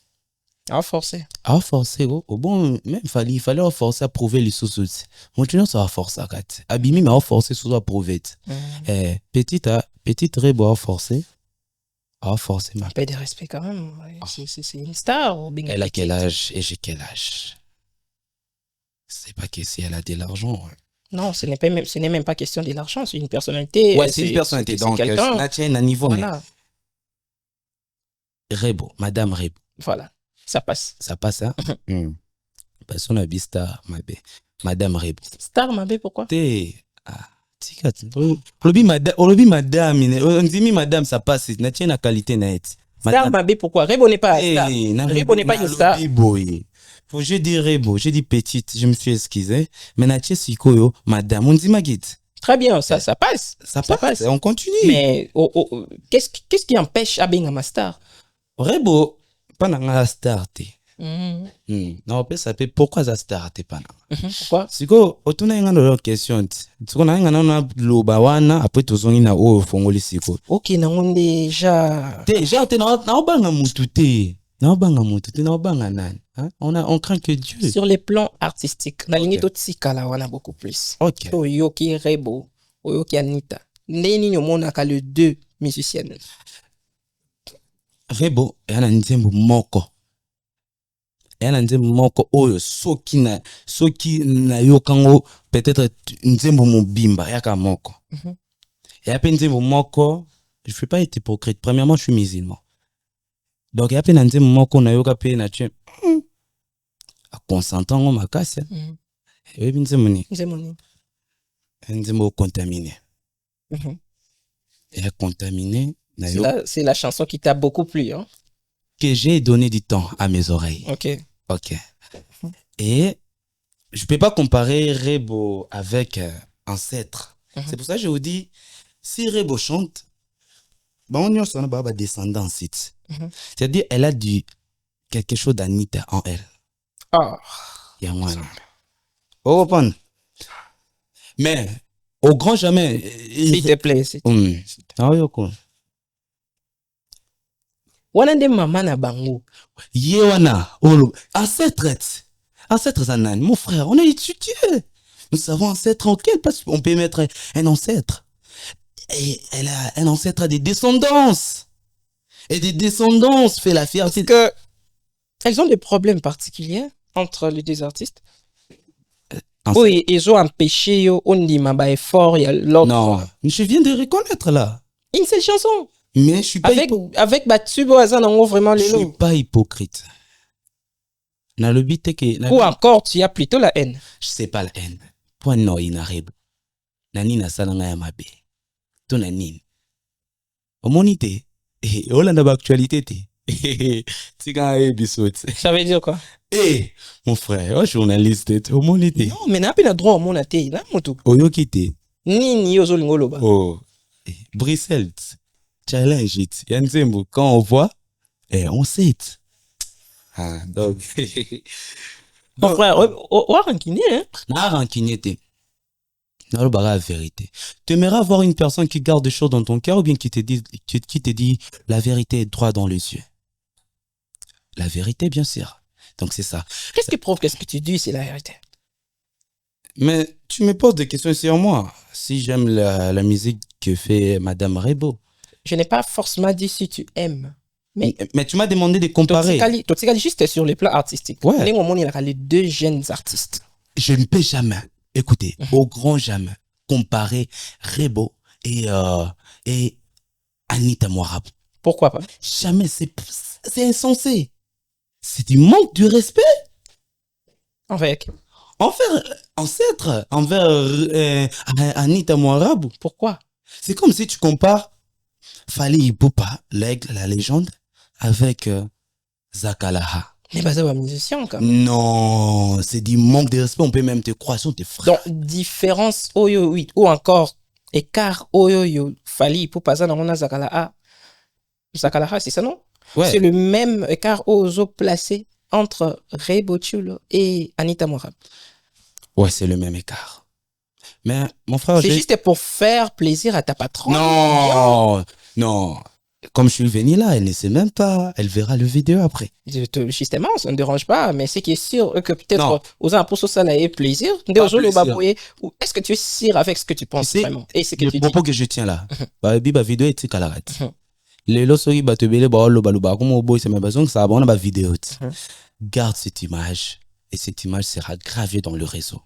A forcé. A forcé, oh bon, même il fallait forcer à prouver les sous-sous. Maintenant, ça va forcer à kat. Abimi m'a forcé sous à prouver. Petite Rebo a forcé. A forcé ma. Paix de respect quand même. C'est une star. Elle a quel âge et j'ai quel âge? C'est pas que si elle a de l'argent. Non, ce n'est même pas question de l'argent, c'est une personnalité. Ouais, c'est une personnalité. Donc, c'est un niveau. Voilà. Rebo, Madame Rebo. Voilà, ça passe. Ça passe, hein? Parce qu'on a vu star, Madame Rebo. Star, Mabé, pourquoi? Olobi madame, on dit madame, ça passe, n'a pas la qualité net. Star, Mabé, pourquoi? Rebo n'est pas star. Rebo n'est pas une star. Faut je dis Rebo, j'ai dit petite, je me suis excusé. Mais n'a pas sikoyo, madame, on dit magit. Très bien, ça passe. Ça passe. On continue. Mais qu'est-ce qui empêche Abengama star? Rebo, pas na star te. Non, ça peut pourquoi ça star te pas na. Pourquoi? Siko, otuna nga no question. Siko na nga na loba wana après tozongi na o fongoli siko. OK, na on déjà te na obanga mutu te. Na obanga mutu te, na obanga nani. On craint que Dieu. Sur les plans artistiques, na lingi to tikala wana beaucoup plus. OK. Oyoki Rebo, Oyoki Anita. Ndeni nyomona ka les deux musiciennes. Rebo, yana nzembo moko. Yana nzembo moko oyo soki na yokango peut-être nzembo mobimba yaka moko. Et après nzembo moko, je fais pas être hypocrite. Premièrement, je suis musulman. Donc y a pe na nzembo moko na yoka pe na tu a consentant ngo makasi. Et nzembo ni. Nzembo contaminé. Et contaminé. C'est la chanson qui t'a beaucoup plu, hein? Que j'ai donné du temps à mes oreilles. OK. Et je peux pas comparer Rebo avec Ancêtre. C'est pour ça que je vous dis, si Rebo chante, on a descendant site. C'est-à-dire, elle a quelque chose d'Anita en elle. Il y a moins. Oh, bon. Mais, au grand jamais. S'il te plaît. Wana de maman na bango. Yewana, ancêtre Zanan, mon frère, on a étudié. Nous savons ancêtre en quel place on peut mettre un ancêtre. Et elle a un ancêtre à des descendances. Et des descendances fait la fierté. Parce que elles ont des problèmes particuliers entre les deux artistes. Oui, ils ont empêché on dit ma effort il y a l'autre. Non, je viens de reconnaître là. Une seule chanson. Mais je suis pas avec Batubo Azan en vraiment les lots. Je suis pas hypocrite. Ou encore tu as plutôt la haine. Je sais pas la haine. Point non inarrive. Nani na salanga ya mabe. To nani. Omonité. Et Hollande actualité te. Tika episode. Ça veut dire quoi? Mon frère, journaliste, omonité. Non, mais n'a pas droit au monaté, là moto. Oyokite. Ni yozo lingoloba. Oh. Bruxelles. Challenge it. Yanzembo, quand on voit, on sait. Donc. Mon frère, on a rankiné, hein? Na rankiné te. Na la vérité. Tu aimerais avoir une personne qui garde des choses dans ton cœur ou bien qui te dit la vérité est droit dans les yeux? La vérité, bien sûr. Donc c'est ça. Qu'est-ce qui prouve que ce que tu dis, c'est la vérité? Mais tu me poses des questions sur moi. Si j'aime la musique que fait Madame Rebo. Je n'ai pas forcément dit si tu aimes. Mais tu m'as demandé de comparer. Totikali juste sur le plan artistique. Ouais. Il y a les deux jeunes artistes. Je ne peux jamais, écoutez, au grand jamais, comparer Rebo et Anita Moirab. Pourquoi pas? Jamais, c'est insensé. C'est du manque de respect. Envers ancêtre, envers Anita Moirab. Pourquoi? C'est comme si tu compares Fally Ipupa, l'aigle, la légende, avec Zakalaha. Mais bah ça va musicien quand même. Non, c'est du manque de respect. On peut même te croire sur tes frères. Donc différence oyo oui ou encore écart oyo Fally Ipupa ça dans Zakalaha. Zakalaha c'est ça non? Ouais. C'est le même écart ozo placé entre Rebo Chulo et Anita Moirab. Ouais, c'est le même écart. Mais mon frère, c'est juste pour faire plaisir à ta patronne. Non. Comme je suis venu là, elle ne sait même pas. Elle verra le vidéo après. Justement, ça ne dérange pas. Mais c'est qui est sûr que peut-être aux impôts ça ait plaisir. Est-ce que tu es sûr avec ce que tu penses vraiment? Et ce que tu dis. Le propos que je tiens là. Bah vidéo est tic à l'arrêt. Les lorsqu'ils battent belle bah comme au boy c'est ma besoin que ça abonne ma vidéo. Garde cette image et cette image sera gravée dans le réseau.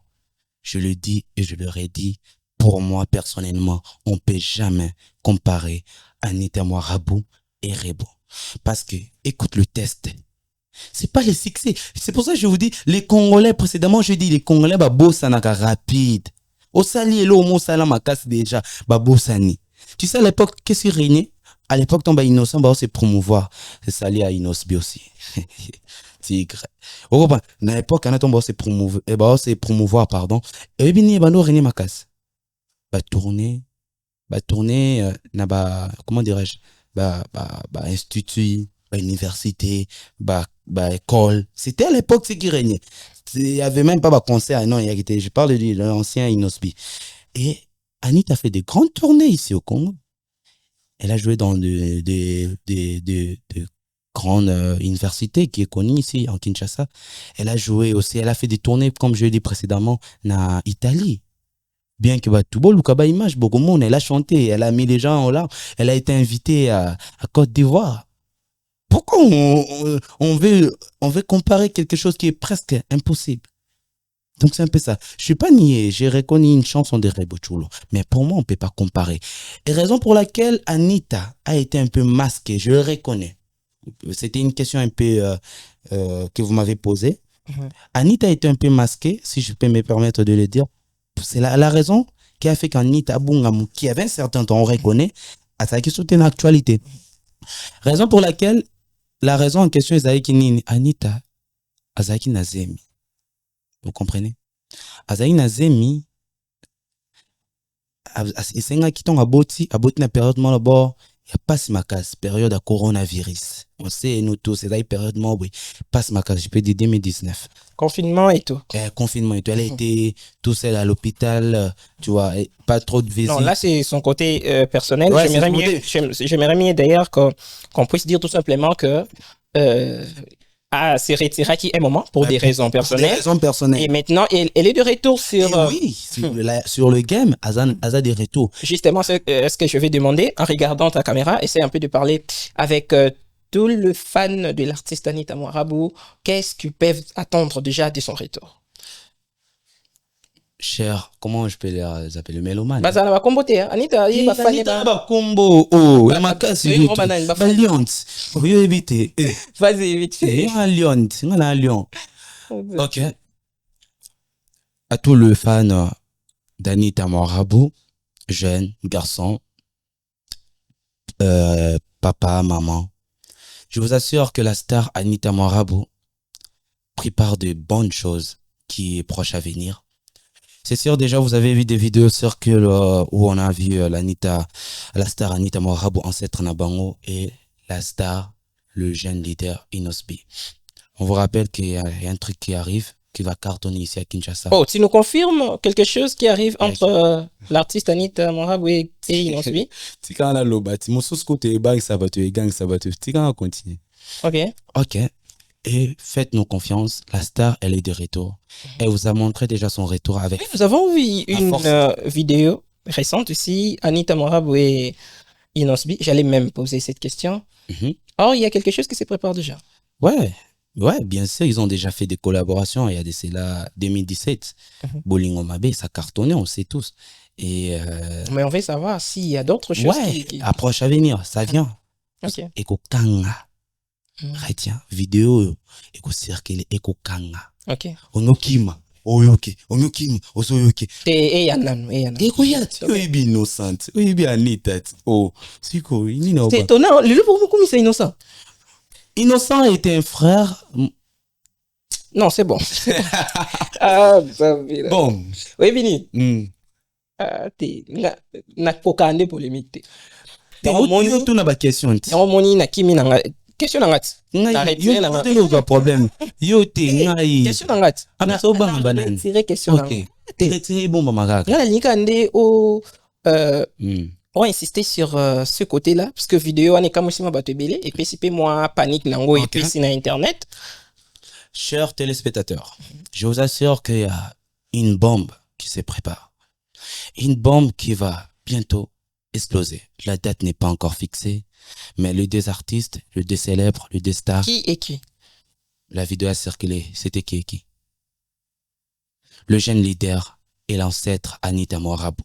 Je le dis et je le redis. Pour moi, personnellement, on ne peut jamais comparer Anita Moirab et Rebo. Parce que, écoute le test. C'est pas le succès. C'est pour ça que je vous dis, les Congolais, précédemment, je dis, les Congolais, bah, bosanaka rapide. Au sali, et là, au mot salam, casse déjà, bah, bossani. Tu sais, à l'époque, qu'est-ce qui régnait? À l'époque, ton bah, innocent, bah, c'est promouvoir. C'est sali à Inosbi aussi. Tigre. Au à l'époque, on a ton bah, c'est promouvoir, pardon. Et bien, bah, nous, régner ma casse. tourner, comment dirais-je, institut, université, école. C'était à l'époque ce qui régnait. Il n'y avait même pas de concert. Non, je parle de l'ancien Inosbi. Et Anita a fait des grandes tournées ici au Congo. Elle a joué dans de grandes universités qui est connue ici en Kinshasa. Elle a joué aussi, elle a fait des tournées, comme je l'ai dit précédemment, en Italie. Bien que tout beau, Lukaba Image, beaucoup de monde, elle a chanté, elle a mis les gens là, elle a été invitée à Côte d'Ivoire. Pourquoi on veut comparer quelque chose qui est presque impossible? Donc c'est un peu ça. Je suis pas nié, j'ai reconnu une chanson de Rebo Chulo, mais pour moi on peut pas comparer. Et raison pour laquelle Anita a été un peu masquée, je le reconnais. C'était une question un peu que vous m'avez posée. Anita a été un peu masquée, si je peux me permettre de le dire. C'est la raison qui a fait qu'Anita Bungamu, qui avait un certain temps, on reconnaît, à sa question d'une actualité. Raison pour laquelle, la raison en question est Nini Anita Azaki Nazemi. Vous comprenez? Azaki Nazemi, Isenga Kiton Aboti na période moi là-bas, il n'y a pas si ma casse, période de coronavirus. On sait, nous tous, c'est la période moi, oui, pas si ma casse, je peux dire 2019. Confinement et tout. Confinement et tout. Elle a été tout seule à l'hôpital, tu vois, pas trop de visites. Non, là, c'est son côté personnel. Ouais, j'aimerais mieux d'ailleurs qu'on puisse dire tout simplement que s'est retirée à un moment pour des raisons personnelles. Des raisons personnelles. Et maintenant, elle est de retour sur... oui, sur le game, Aza des retours. Justement, ce que je vais demander, en regardant ta caméra, essaie un peu de parler avec tout le fan de l'artiste Anita Mouarabou. Qu'est-ce qu'ils peuvent attendre déjà de son retour? Cher, comment je peux les appeler? Le mélomane. Bazana va comboter, Anita, il va faire Anita combo. Oh, la makasi. Lions. Oui, éviter. Vas-y, vite fait. Lions, un lion. Ok. À tout le fan d'Anita Mouarabou, jeune, garçon, papa, maman, je vous assure que la star Anita Mouarabou prépare de bonnes choses qui est proche à venir. C'est sûr, déjà, vous avez vu des vidéos circulent où on a vu la star Anita Mouarabou, ancêtre Nabango, et la star, le jeune leader Inosbi. On vous rappelle qu'il y a un truc qui arrive, qui va cartonner ici à Kinshasa. Oh, tu nous confirmes quelque chose qui arrive entre l'artiste Anita Mouarabou et Inosbi? Tu quand la lobati, mon sous côté bang ça va te gang ça va te. Tu quand continuer. Ok. Ok. Et faites-nous confiance, la star, elle est de retour. Elle vous a montré déjà son retour avec... Oui, nous avons vu une vidéo récente ici, Anita Mouarabou et Inosbi. J'allais même poser cette question. Or, il y a quelque chose qui se prépare déjà. Ouais, bien sûr, ils ont déjà fait des collaborations. Il y a c'est là 2017. Bolingo Mabe, ça cartonnait, on sait tous. Et mais on veut savoir s'il y a d'autres choses qui... approche à venir, ça vient. Ok. Eko Kanga. Retiens, vidéo, eko circuler, eko Kanga. Ok. Onokima. Oyoke, osoyoke. Yanan. Eko yat. Oyebi innocent. Oyebi Anita. Oh, siko, inino. C'est étonnant. Le pour beaucoup, c'est innocent. Innocent était un frère. Non, c'est bon. Bon. Oui, Bini. Na kokande polémique. Tout n'a pas question. Na kimi na question nangati. Yo problème. Yo te ngai. Question nangati. Ana so bang banane. Question. OK. Te bon mama kaka. Ngala likande o on va insister sur ce côté-là parce que vidéo ane kamosima batebele et puis si moi panique nango et puis si na internet. Chers téléspectateurs, je vous assure qu'il y a une bombe qui se prépare. Une bombe qui va bientôt exploser. La date n'est pas encore fixée, mais les deux artistes, les deux célèbres, les deux stars. Qui est qui? La vidéo a circulé. C'était qui? Le jeune leader et l'ancêtre Anita Mouarabou.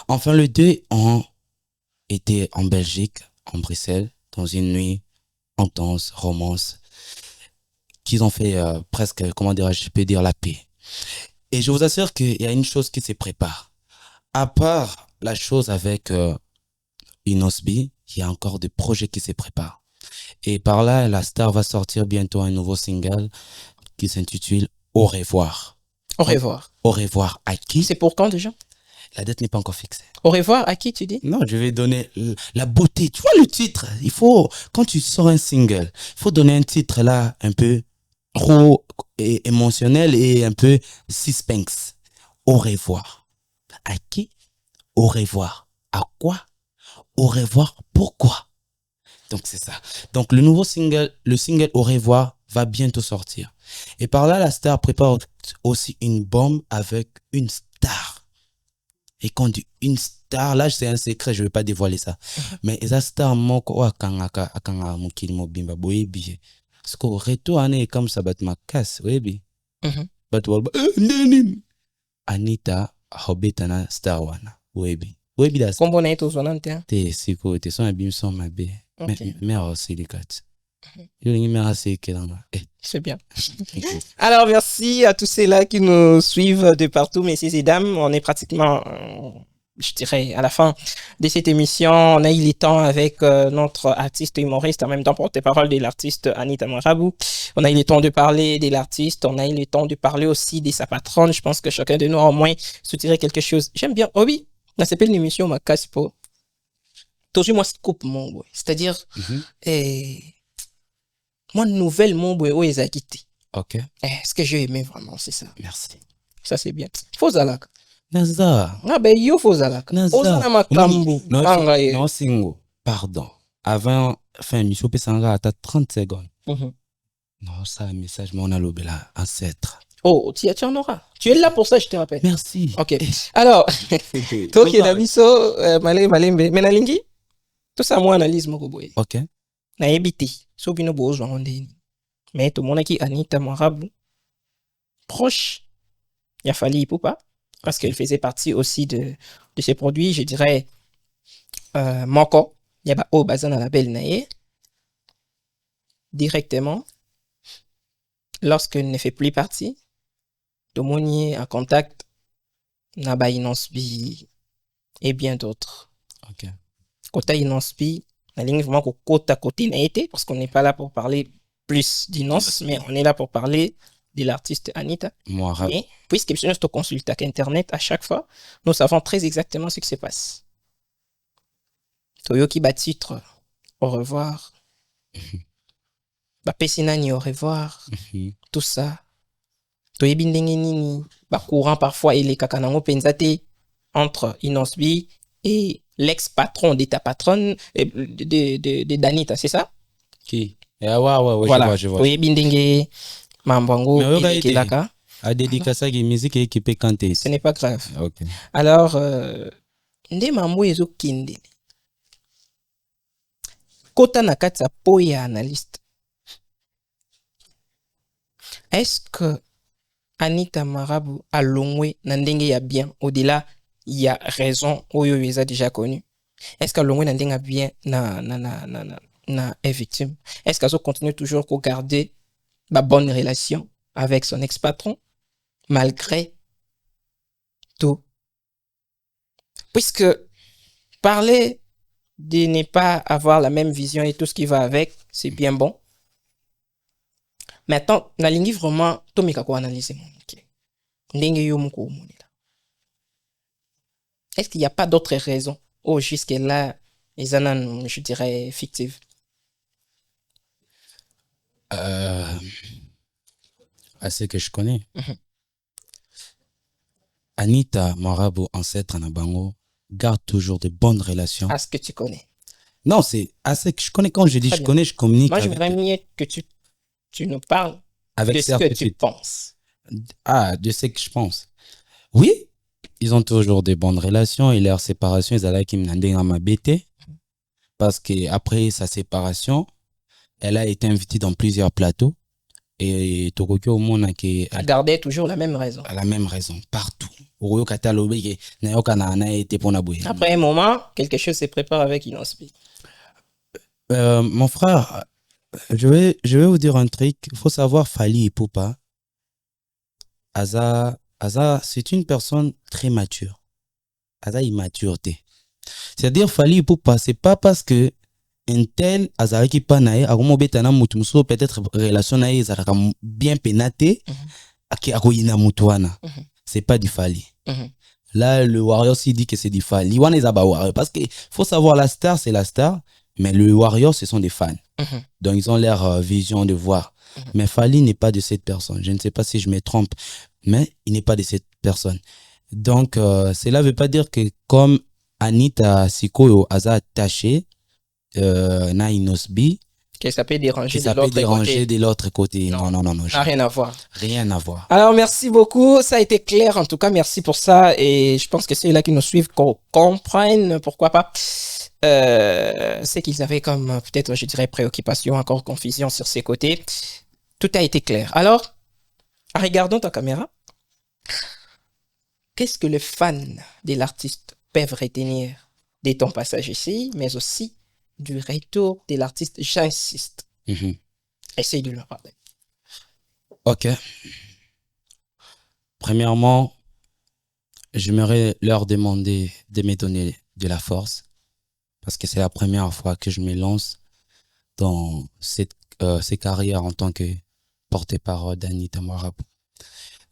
Enfin, les deux ont été en Belgique, en Bruxelles, dans une nuit intense, romance, qu'ils ont fait presque, comment dirais-je, je peux dire la paix. Et je vous assure qu'il y a une chose qui se prépare. À part la chose avec Inosbi, il y a encore des projets qui se préparent. Et par là, la star va sortir bientôt un nouveau single qui s'intitule Au revoir. Au revoir. Au revoir à qui? C'est pour quand déjà? La date n'est pas encore fixée. Au revoir, à qui tu dis? Non, je vais donner la beauté. Tu vois le titre. Il faut, quand tu sors un single, il faut donner un titre là, un peu trop émotionnel et un peu suspense. Au revoir. À qui? Au revoir. À quoi? Au revoir. Pourquoi? Donc c'est ça. Donc le nouveau single, le single Au revoir va bientôt sortir. Et par là, la star prépare aussi une bombe avec une star. Et quand on dit une star, là c'est un secret, je ne vais pas dévoiler ça. Mais la star moko akanga mukili mobimba boyebi. Parce qu'au retour année comme ça bat ma casse, webi. Bat walba Anita hobetana star wana, webi. Webi da Kombo na eto zonante. Te siko te son abim son mabe. Mère silicat. C'est bien. Alors, merci à tous ceux-là qui nous suivent de partout, messieurs et dames. On est pratiquement, je dirais, à la fin de cette émission. On a eu le temps avec notre artiste humoriste, en même temps porte-parole de l'artiste Anita Marabou. On a eu le temps de parler de l'artiste. On a eu le temps de parler aussi de sa patronne. Je pense que chacun de nous a au moins soutirer quelque chose. J'aime bien. Oh oui, ça s'appelle l'émission Ma Casse pour. Toujours moi, scoop mon boy. C'est-à-dire, moi, nouvelle, mon boy, où est quitté. Ok. Ce que j'ai aimé vraiment, c'est ça. Merci. Ça, c'est bien. Faut zalak. Naza. Ah, ben, yo, faut zalak. Naza. Non, singo. Pardon. Avant, fin émission, peut s'en à 30 secondes. Non, ça, un message, mais on a l'obé là, ancêtre. Oh, tu en auras. Tu es là pour ça, je te rappelle. Merci. Ok. Alors, toi qui es Nabiso, Malembe, Menalingi, tout ça, moi, analyse, mon boy. Ok. Na ebité. So bino bozo ondeni. Mais tout le monde qui Anita Marabou proche, il a fallu Ipupa parce qu'elle faisait partie aussi de ces produits, je dirais Moko, il y a au bazan à la belle naïe directement lorsqu'elle ne fait plus partie de Monier en contact Naba Inosbi et bien d'autres. OK. Kota Inosbi la ligne vraiment côte à côté n'a été parce qu'on n'est pas là pour parler plus d'Inos, mais on est là pour parler de l'artiste Anita. Mais puisque nous te consultons avec Internet à chaque fois, nous savons très exactement ce qui se passe. Toyoki bat titre au revoir. Pessinani au revoir. Tout ça. Toyebi nini ba courant parfois et les kakanango penzate entre Inosbi et l'ex-patron de ta patronne de Danita, c'est ça? Qui? Ouais, voilà. Je vois. Oui, Bindenge, Mambango, Kelaka. A dédicacé qui musique et qui peut canter. Ce n'est pas grave. Okay. Alors, Nde Mambo Ezo Kinde. Kota Nakatsa Poya analyste. Est-ce que Anita Marabou a longé Nandenge ya bien au-delà? Il y a raison, Oyo les a déjà connu. Est-ce que l'on a bien est victime? Est-ce qu'elle continue toujours à garder ma bonne relation avec son ex-patron malgré tout? Puisque parler de ne pas avoir la même vision et tout ce qui va avec, c'est bien bon. Maintenant, na lingi vraiment Tomika ko analyser mon ndenge yo moko monela. Est-ce qu'il n'y a pas d'autres raisons? Oh, jusque-là, les ananas, je dirais, fictives. À ce que je connais. Anita Marabou, ancêtre Anabango, garde toujours de bonnes relations. À ce que tu connais. Non, c'est à ce que je connais. Quand je dis je connais, je communique. Moi, je voudrais mieux que tu nous parles avec de ce que tu penses. Ah, de ce que je pense. Oui. Ils ont toujours de bonnes relations et leur séparation, ils allaient qu'ils m'ont ma bête parce que après sa séparation, elle a été invitée dans plusieurs plateaux et Tokokyo au monde a gardé toujours la même raison. La même raison partout. Après un moment, quelque chose se prépare avec Inosbi. Mon frère, je vais vous dire un truc. Il faut savoir Fally Ipupa. Aza, c'est une personne très mature. Aza, immaturité. C'est-à-dire, Fally Ipupa, c'est pas parce que un tel Azara qui panaye, betana mutumso peut-être relation nae zaraka bien pénaté, aki akoyina mutuana. C'est pas du Fally. Là, le Warrior, s'il dit que c'est des fans, Liwan est Zaba Warrior. Parce qu'il faut savoir, la star, c'est la star, mais le Warrior, ce sont des fans. Donc, ils ont leur vision de voir. Mais Fally n'est pas de cette personne. Je ne sais pas si je me trompe, mais il n'est pas de cette personne. Donc, cela ne veut pas dire que comme Anita Sikoyo a attaché na Inosbi, que ça peut déranger de l'autre côté. Non. Ça n'a rien à voir. Rien à voir. Alors, merci beaucoup. Ça a été clair. En tout cas, merci pour ça. Et je pense que ceux-là qui nous suivent comprennent, pourquoi pas, c'est qu'ils avaient comme, peut-être, je dirais, préoccupation, encore confusion sur ces côtés. Tout a été clair. Alors, regardons ta caméra. Qu'est-ce que les fans de l'artiste peuvent retenir de ton passage ici, mais aussi du retour de l'artiste? J'insiste. Essaye de leur parler. Ok. Premièrement, j'aimerais leur demander de me donner de la force parce que c'est la première fois que je me lance dans ces carrières en tant que porte-parole d'Anita Mouarabou.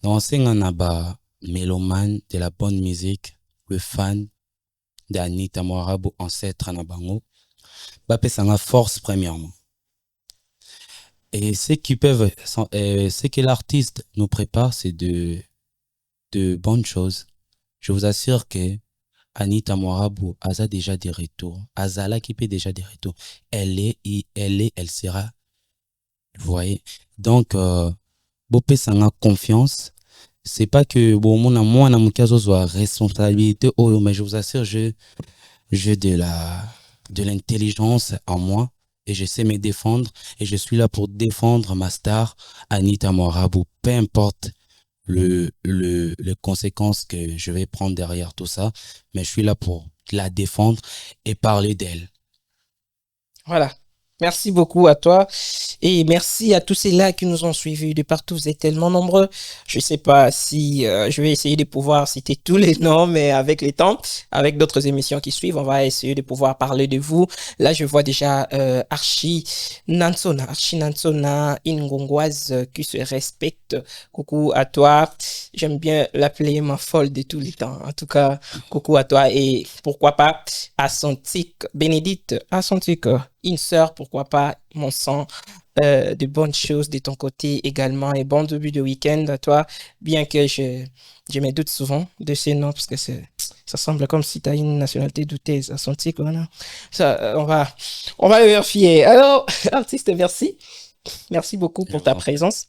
Donc, c'est un mélomane de la bonne musique, le fan d'Anita Mouarabou, ancêtre Anabango. Bapé, ça a force premièrement. Et ce que l'artiste nous prépare, c'est de bonnes choses. Je vous assure que Anita Mouarabou a déjà des retours. Azala qui fait déjà des retours. Elle sera. Vous voyez? Donc, Bopé, ça a confiance. C'est pas que bon, moi, na mukazo soit responsabilité, mais je vous assure, j'ai de l'intelligence en moi et je sais me défendre et je suis là pour défendre ma star, Anita Mouarabou, peu importe les conséquences que je vais prendre derrière tout ça, mais je suis là pour la défendre et parler d'elle. Voilà. Merci beaucoup à toi et merci à tous ceux-là qui nous ont suivis de partout. Vous êtes tellement nombreux. Je sais pas si je vais essayer de pouvoir citer tous les noms, mais avec les temps, avec d'autres émissions qui suivent, on va essayer de pouvoir parler de vous. Là, je vois déjà Archie Nansona, une Ngongwaise qui se respecte. Coucou à toi. J'aime bien l'appeler ma folle de tous les temps. En tout cas, coucou à toi et pourquoi pas à Santique, Bénédicte, à Santique, une sœur, pourquoi pas, mon sang, de bonnes choses de ton côté également et bon début de week-end à toi, bien que je me doute souvent de ces noms parce que ça semble comme si tu as une nationalité douteuse à Santique, voilà. Ça, on va le vérifier. Alors, artiste, merci beaucoup pour ta présence.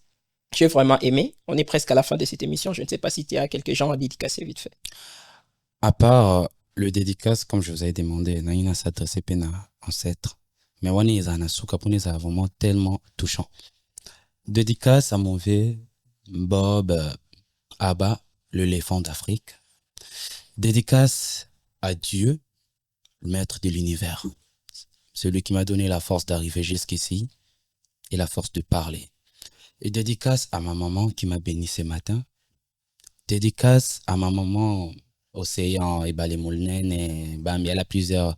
J'ai vraiment aimé. On est presque à la fin de cette émission. Je ne sais pas si tu as quelques gens à dédicacer vite fait. À part le dédicace, comme je vous avais demandé, Naina s'adressait pena ancêtre. Mais on est vraiment tellement touchant. Dédicace à mon vieux Bob Abba, l'éléphant d'Afrique. Dédicace à Dieu, le maître de l'univers. Celui qui m'a donné la force d'arriver jusqu'ici et la force de parler. Et dédicace à ma maman qui m'a béni ce matin. Dédicace à ma maman Océan et Balémoulnen et Bam, elle a plusieurs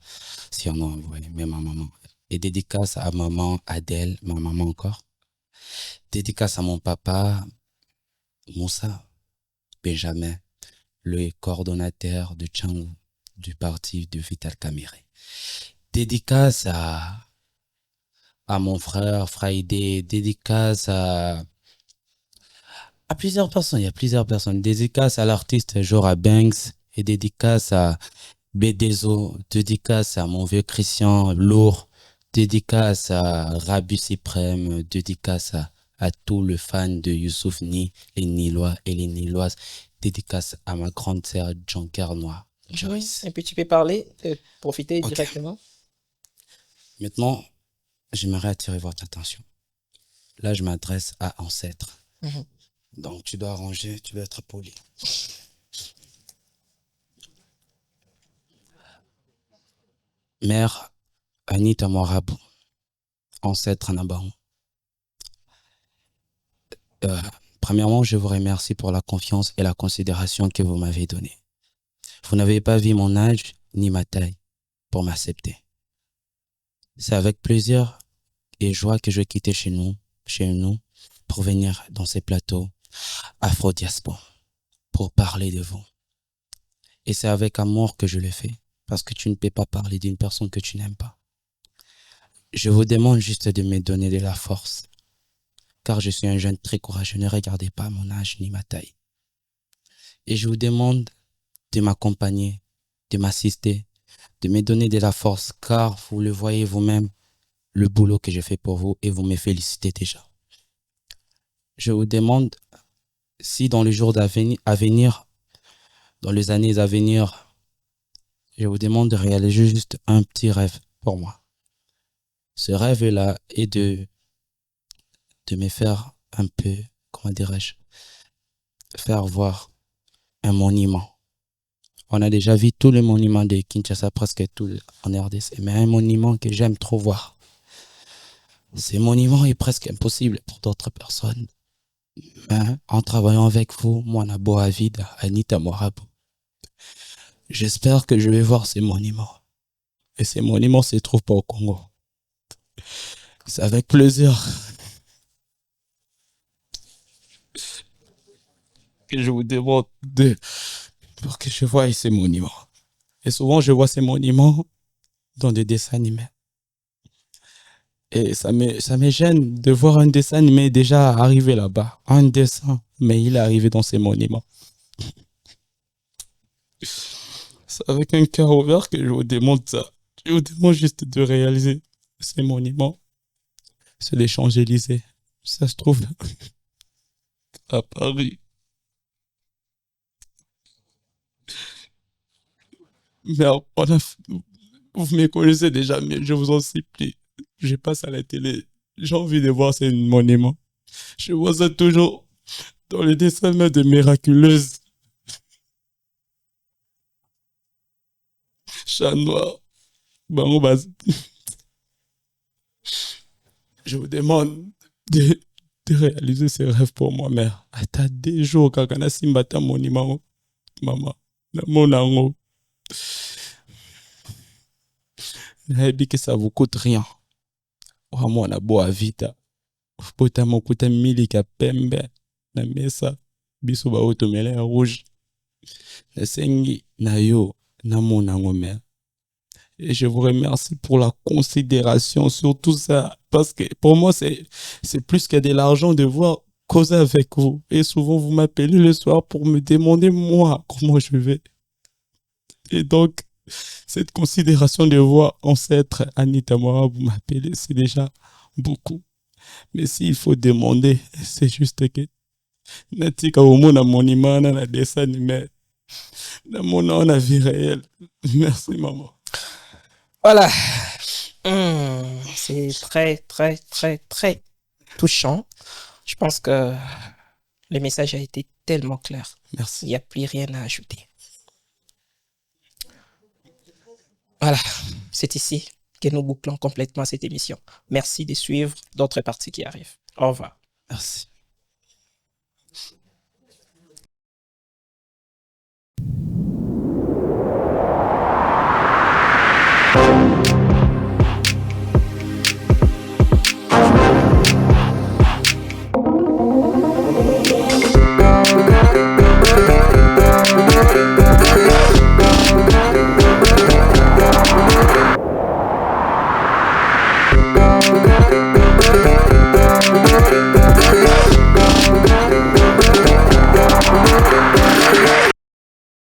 surnoms, vous voyez, mais ma maman. Et dédicace à maman Adèle, ma maman encore. Dédicace à mon papa Moussa Benjamin, le coordonnateur de Tchangou, du parti de Vital Kamere. Dédicace à mon frère Friday, dédicace à plusieurs personnes, il y a plusieurs personnes. Dédicace à l'artiste Jora Banks et dédicace à Bédézo, dédicace à mon vieux Christian Lourd, dédicace à Rabu Suprême, dédicace à tous les fans de Youssouf Ni, les Nilois et les Niloises, dédicace à ma grande sœur Jean Carnois. Joyce. Et puis tu peux parler, profiter directement. Maintenant, j'aimerais attirer votre attention. Là, je m'adresse à Ancêtre. Donc, tu dois ranger, tu dois être poli. Mère Anita Mouarabou, ancêtre Anabango. Premièrement, je vous remercie pour la confiance et la considération que vous m'avez donnée. Vous n'avez pas vu mon âge ni ma taille pour m'accepter. C'est avec plaisir et joie que je quittais chez nous, pour venir dans ces plateaux Afro-Diaspora, pour parler de vous. Et c'est avec amour que je le fais. Parce que tu ne peux pas parler d'une personne que tu n'aimes pas. Je vous demande juste de me donner de la force. Car je suis un jeune très courageux. Ne regardez pas mon âge ni ma taille. Et je vous demande de m'accompagner, de m'assister, de me donner de la force. Car vous le voyez vous-même, le boulot que je fais pour vous et vous me félicitez déjà. Je vous demande si dans les jours à venir, dans les années à venir, je vous demande de réaliser juste un petit rêve pour moi. Ce rêve-là est de me faire un peu, comment dirais-je, faire voir un monument. On a déjà vu tous les monuments de Kinshasa, presque tout en RDC, mais un monument que j'aime trop voir. Ce monument est presque impossible pour d'autres personnes. Mais en travaillant avec vous, Mwana Boavida, Anita Morabo, j'espère que je vais voir ces monuments. Et ces monuments se trouvent pas au Congo. C'est avec plaisir que je vous demande pour que je voie ces monuments. Et souvent, je vois ces monuments dans des dessins animés. Et ça me gêne de voir un dessin animé déjà arrivé là-bas. Un dessin, mais il est arrivé dans ces monuments. C'est avec un cœur ouvert que je vous demande ça. Je vous demande juste de réaliser ces monuments. C'est les Champs-Élysées. Ça se trouve à Paris. Mais vous me connaissez déjà, mais je vous en supplie. Je passe à la télé. J'ai envie de voir ces monuments. Je vois ça toujours dans les dessins de Miraculeuse. Chat noir. Bango bas. Je vous demande de réaliser ces rêves pour moi, mère. Ata des jours, kakana simbata monument. Maman. Na monango. Naebi que ça vous coûte rien. Vraiment, on a beau à vite. Pota mokuta milika pembe. Na mesa. Biso ba otomele rouge. Na sengi. Na yo. Na monango, mère. Et je vous remercie pour la considération sur tout ça. Parce que pour moi, c'est plus que de l'argent de voir causer avec vous. Et souvent, vous m'appelez le soir pour me demander, moi, comment je vais. Et donc, cette considération de voir ancêtre Anita Mora, vous m'appelez, c'est déjà beaucoup. Mais s'il faut demander, c'est juste que natika au monde à mon image, na dessin animé, na mon la vie réelle. Merci, maman. Voilà. C'est très, très, très, très touchant. Je pense que le message a été tellement clair. Merci. Il n'y a plus rien à ajouter. Voilà. C'est ici que nous bouclons complètement cette émission. Merci de suivre d'autres parties qui arrivent. Au revoir. Merci.